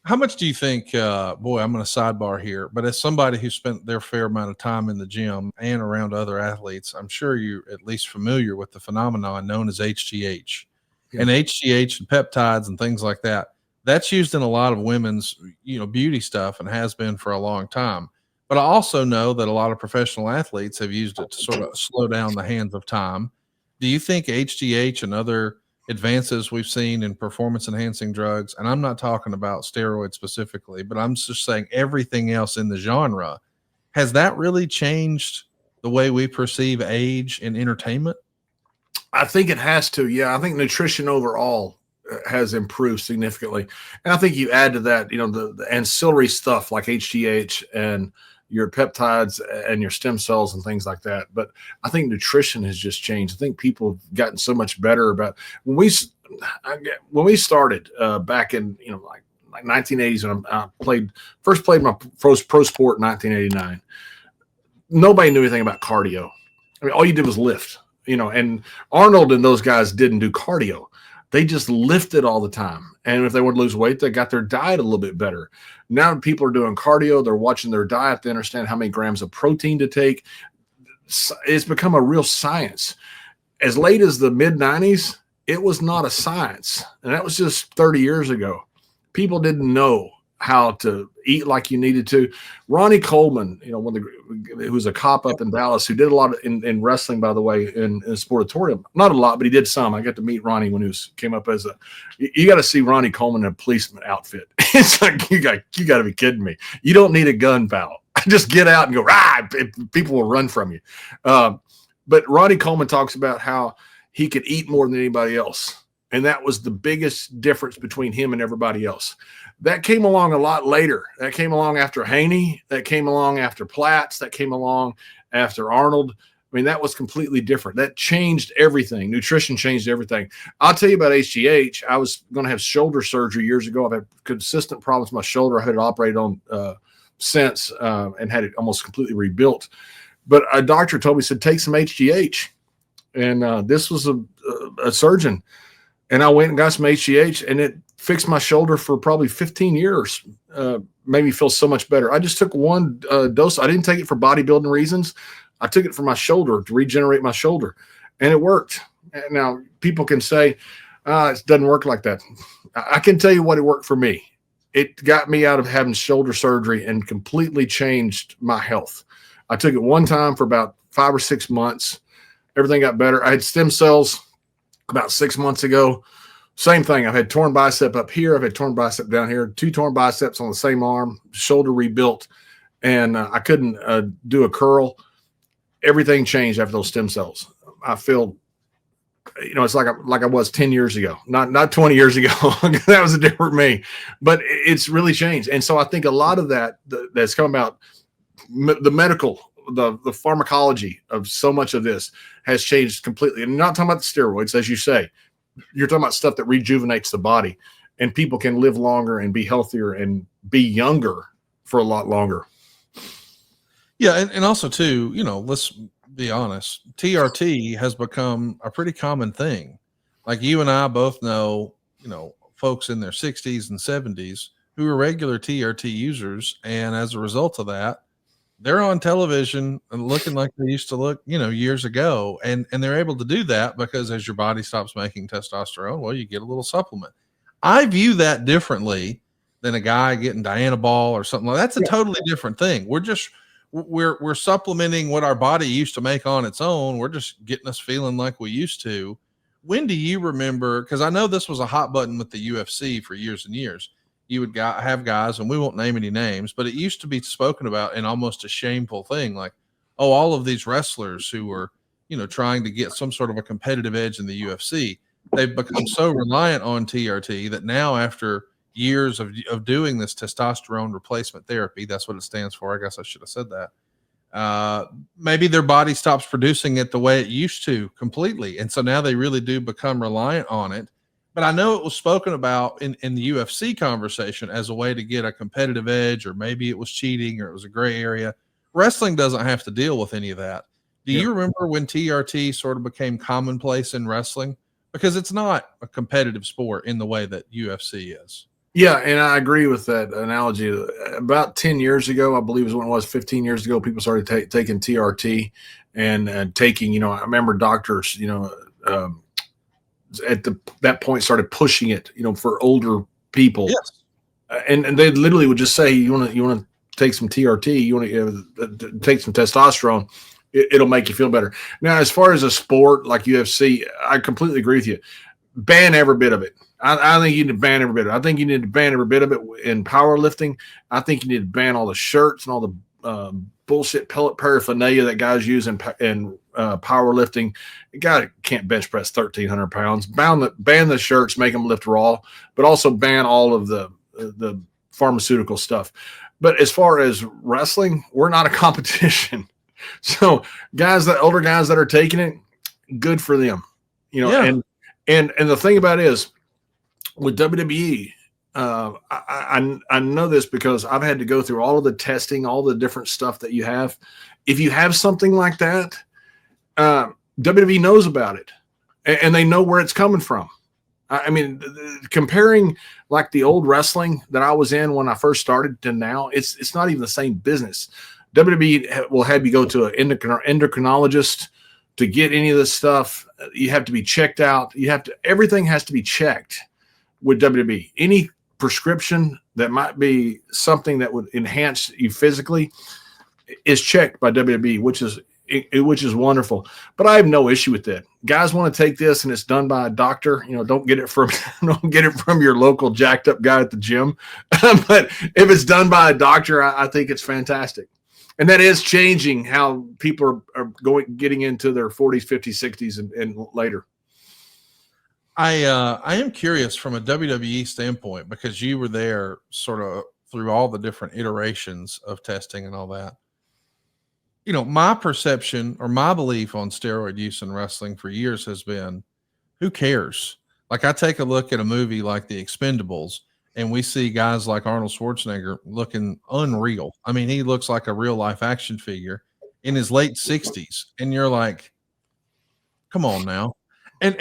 How much do you think, boy, I'm going to sidebar here, but as somebody who spent their fair amount of time in the gym and around other athletes, I'm sure you're at least familiar with the phenomenon known as HGH. Yeah. And HGH and peptides and things like that. That's used in a lot of women's, beauty stuff and has been for a long time. But I also know that a lot of professional athletes have used it to sort of slow down the hands of time. Do you think HGH and other advances we've seen in performance enhancing drugs, and I'm not talking about steroids specifically, but I'm just saying everything else in the genre, has that really changed the way we perceive age in entertainment? I think it has to. Yeah, I think nutrition overall has improved significantly, and I think you add to that, the ancillary stuff like HGH and your peptides and your stem cells and things like that. But I think nutrition has just changed. I think people have gotten so much better about when we started back in like 1980s when I first played my pro sport in 1989. Nobody knew anything about cardio. I mean, all you did was lift. And Arnold and those guys didn't do cardio. They just lifted all the time. And if they want to lose weight, they got their diet a little bit better. Now people are doing cardio. They're watching their diet. They understand how many grams of protein to take. It's become a real science. As late as the mid-90s, it was not a science. And that was just 30 years ago. People didn't know how to eat like you needed to. Ronnie Coleman, who was a cop up in Dallas, who did a lot in wrestling, by the way, in sportatorium. Not a lot, but he did some. I got to meet Ronnie when he came up as you got to see Ronnie Coleman in a policeman outfit. It's like, you got to be kidding me. You don't need a gun, pal. Just get out and go, people will run from you. But Ronnie Coleman talks about how he could eat more than anybody else. And that was the biggest difference between him and everybody else. That came along a lot later. That came along after Haney. That came along after Platts. That came along after Arnold. I mean, that was completely different. That changed everything. Nutrition changed everything. I'll tell you about HGH. I was going to have shoulder surgery years ago. I've had consistent problems with my shoulder. I had it operated on since and had it almost completely rebuilt. But a doctor told me, said, take some HGH. And this was a surgeon. And I went and got some HGH, and it fixed my shoulder for probably 15 years. Made me feel so much better. I just took one dose. I didn't take it for bodybuilding reasons. I took it for my shoulder to regenerate my shoulder, and it worked. Now, people can say, it doesn't work like that. I can tell you what it worked for me. It got me out of having shoulder surgery and completely changed my health. I took it one time for about 5 or 6 months. Everything got better. I had stem cells about 6 months ago. Same thing. I've had torn bicep up here. I've had torn bicep down here, 2 torn biceps on the same arm, shoulder rebuilt, and I couldn't do a curl. Everything changed after those stem cells. I feel, it's like I was 10 years ago, not 20 years ago. That was a different me, but it's really changed. And so I think a lot of that's come about, the medical, the pharmacology of so much of this has changed completely. And I'm not talking about the steroids, as you say. You're talking about stuff that rejuvenates the body, and people can live longer and be healthier and be younger for a lot longer. Yeah. And also too, let's be honest, TRT has become a pretty common thing. Like you and I both know, folks in their 60s and 70s who are regular TRT users. And as a result of that, they're on television and looking like they used to look, years ago. And they're able to do that because as your body stops making testosterone, well, you get a little supplement. I view that differently than a guy getting Dianabol or something like that. That's a totally different thing. We're supplementing what our body used to make on its own. We're just getting us feeling like we used to. When do you remember? Because I know this was a hot button with the UFC for years and years. You would have guys, and we won't name any names, but it used to be spoken about in almost a shameful thing. Like, oh, all of these wrestlers who were, trying to get some sort of a competitive edge in the UFC, they've become so reliant on TRT that now after years of doing this testosterone replacement therapy, that's what it stands for. I guess I should have said that. Maybe their body stops producing it the way it used to completely. And so now they really do become reliant on it. But I know it was spoken about in the UFC conversation as a way to get a competitive edge, or maybe it was cheating or it was a gray area. Wrestling doesn't have to deal with any of that. Do you remember when TRT sort of became commonplace in wrestling? Because it's not a competitive sport in the way that UFC is. Yeah, and I agree with that analogy. About 10 years ago, I believe is when it was, 15 years ago, people started taking TRT and taking, I remember doctors, at that point started pushing it, for older people. Yes. And they literally would just say, you want to take some TRT, you want to take some testosterone, it'll make you feel better. Now, as far as a sport like UFC, I completely agree with you. Ban every bit of it. I think you need to ban every bit of it. I think you need to ban every bit of it in powerlifting. I think you need to ban all the shirts and all the bullshit pellet paraphernalia that guys use in powerlifting. A guy can't bench press 1,300 pounds. Ban the shirts, make them lift raw, but also ban all of the pharmaceutical stuff. But as far as wrestling, we're not a competition. So older guys that are taking it, good for them. And the thing about it is, with WWE, I know this because I've had to go through all of the testing, all the different stuff that you have. If you have something like that, WWE knows about it, and they know where it's coming from. I mean, comparing like the old wrestling that I was in when I first started to now, it's not even the same business. WWE will have you go to an endocrinologist to get any of this stuff. You have to be checked out. Everything has to be checked with WWE. Any prescription that might be something that would enhance you physically is checked by WWE, which is wonderful. But I have no issue with that. Guys want to take this and it's done by a doctor. Don't get it from your local jacked up guy at the gym. But if it's done by a doctor, I think it's fantastic. And that is changing how people are getting into their 40s, 50s, 60s, and later. I am curious from a WWE standpoint, because you were there sort of through all the different iterations of testing and all that. My perception or my belief on steroid use in wrestling for years has been, who cares? Like, I take a look at a movie like The Expendables, and we see guys like Arnold Schwarzenegger looking unreal. I mean, he looks like a real life action figure in his late 60s. And you're like, come on now. And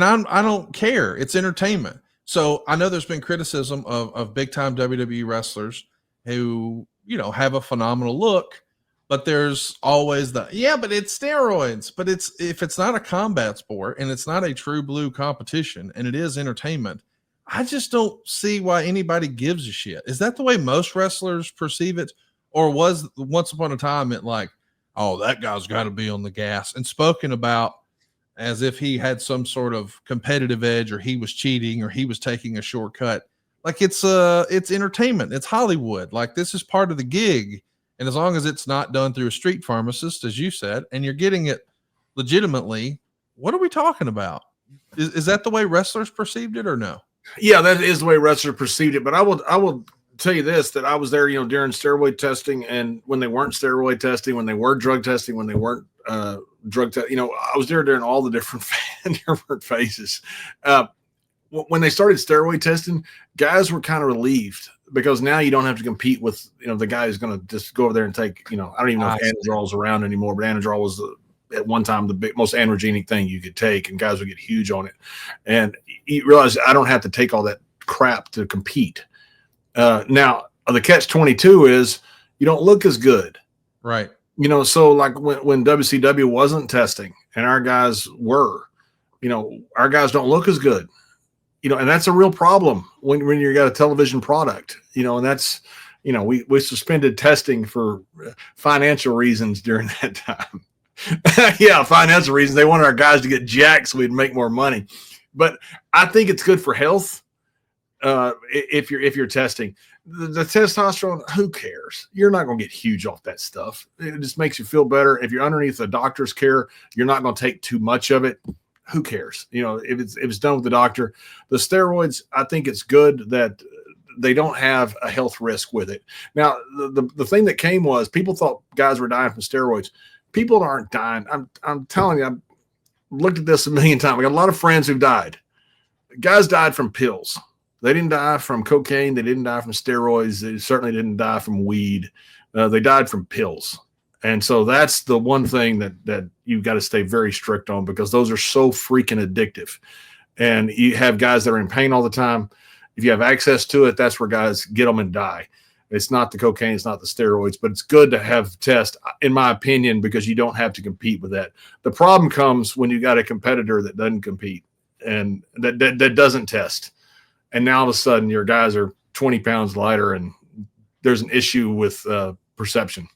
I don't care. It's entertainment. So I know there's been criticism of big time WWE wrestlers who, have a phenomenal look, but there's always but it's steroids. But if it's not a combat sport and it's not a true blue competition and it is entertainment, I just don't see why anybody gives a shit. Is that the way most wrestlers perceive it? Or was once upon a time it like, oh, that guy's got to be on the gas and spoken about as if he had some sort of competitive edge, or he was cheating, or he was taking a shortcut? Like, it's entertainment. It's Hollywood. Like, this is part of the gig. And as long as it's not done through a street pharmacist, as you said, and you're getting it legitimately, what are we talking about? Is that the way wrestlers perceived it or no? Yeah, that is the way wrestlers perceived it. But I will tell you this, that I was there, during steroid testing, and when they weren't steroid testing, when they were drug testing, when they weren't drug test, I was there during all the different phases. When they started steroid testing, guys were kind of relieved, because now you don't have to compete with, the guy who's going to just go over there and take, I don't even know if Anadrol is around anymore, but Anadrol was at one time the most androgenic thing you could take, and guys would get huge on it. And you realize, I don't have to take all that crap to compete. Now the catch-22 is you don't look as good. Right. So like when WCW wasn't testing and our guys were, our guys don't look as good, and that's a real problem when you got a television product, and that's, we suspended testing for financial reasons during that time. Yeah, financial reasons. They wanted our guys to get jacked so we'd make more money. But I think it's good for health. If you're testing the testosterone, who cares? You're not going to get huge off that stuff. It just makes you feel better. If you're underneath the doctor's care, you're not going to take too much of it. Who cares? If it's done with the doctor. The steroids, I think it's good that they don't have a health risk with it. Now, the thing that came was people thought guys were dying from steroids. People aren't dying. I'm telling you, I've looked at this a million times. I got a lot of friends who died. Guys died from pills. They didn't die from cocaine. They didn't die from steroids. They certainly didn't die from weed. They died from pills. And so that's the one thing that you've got to stay very strict on, because those are so freaking addictive. And you have guys that are in pain all the time. If you have access to it, that's where guys get them and die. It's not the cocaine, it's not the steroids, but it's good to have test, in my opinion, because you don't have to compete with that. The problem comes when you got a competitor that doesn't compete and that doesn't test. And now all of a sudden your guys are 20 pounds lighter and there's an issue with perception.